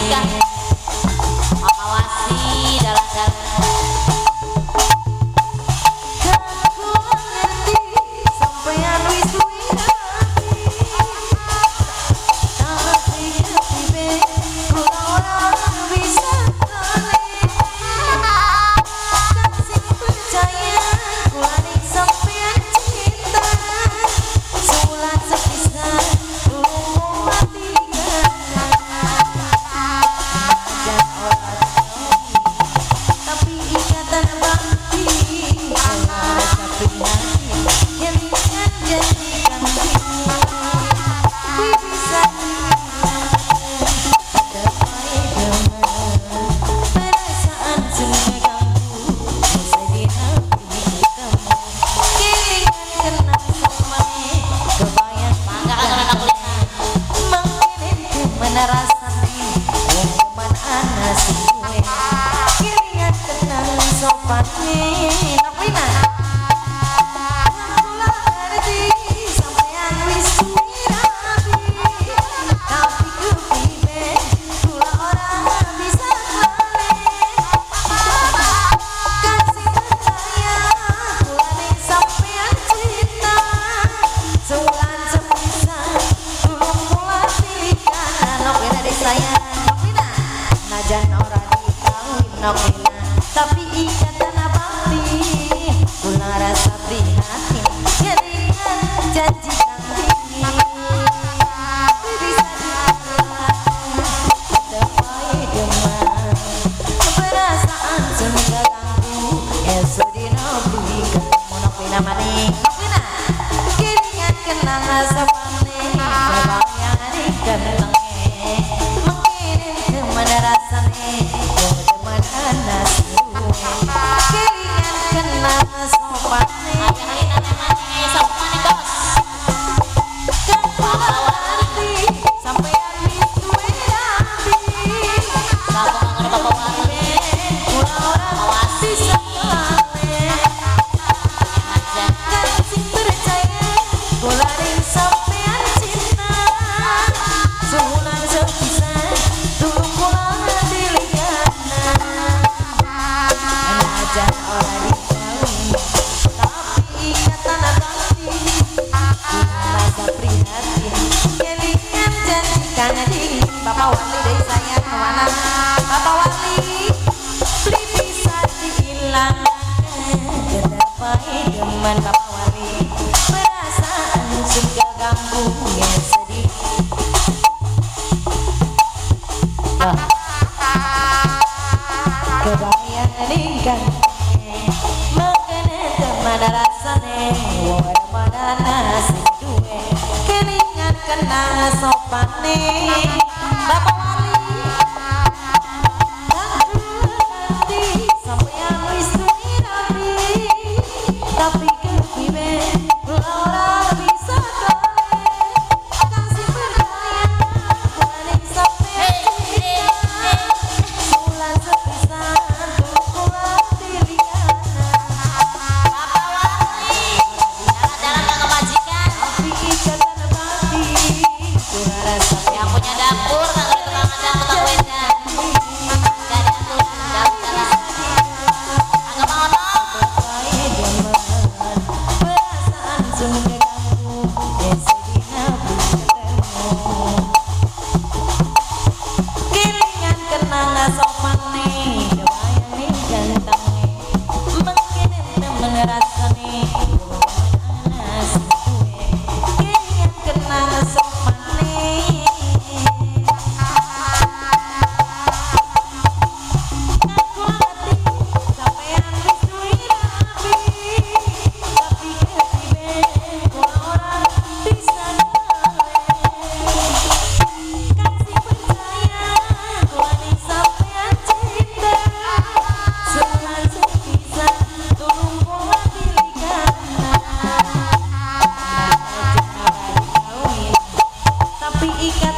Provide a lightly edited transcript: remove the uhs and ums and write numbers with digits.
majikan awasi dalam-dalam. Tapi ikatan abadi kula rasa prihatin kelingan janji kang tinggi bisa tepai demam perasaan sehingga ganggu esok dina beli ketemu nopina maning nopina kelingan kenang sapane kebayang di kentenge mengirim kemana rasane teman anas kelingan kenang sopane sopane bos kepawali sampean misuwe rapi sabang kepawali kula ora awasi sekale kan sing percaya kula ring sampean cinta sebulan sepisan tulung kula diligana anajan ora dikawin tapi ikatan abadi rasa prihatin kelingan janji kang dingin Bapak Wali dari saya kawana Bapak Wali beli bisa dihilangkan ketepai demen Bapak Wali perasaan sing ganggu ya sedih kebayang ningkan makanya teman rasane wong mana nasi duwe kelingan kena sopane Bapak Wali hati sampeyan wis duwe rapi tapi kepiye kula ora bisa kale kasih percaya kula ning sampeyan cinta bulan sepisan kula diligana Bapak Wali dalam majikan tapi ikatan abadi kula rasa yang punya dapur kang tukang ada tukang wedan enggak diatur dalam anggap ono perasaan sungguh ganggu esina ketemu kelingan kenang sopane kebayang ning gantange mengkene temen rasane anas duwe kelingan kenang sopane ngaku hati sampean wis duwe rapi tapi kepiye kula ora bisa kasih percaya kula ning sampean cinta sebulan sepisan tulung kula diligana anajan ora dikawin tapi ikat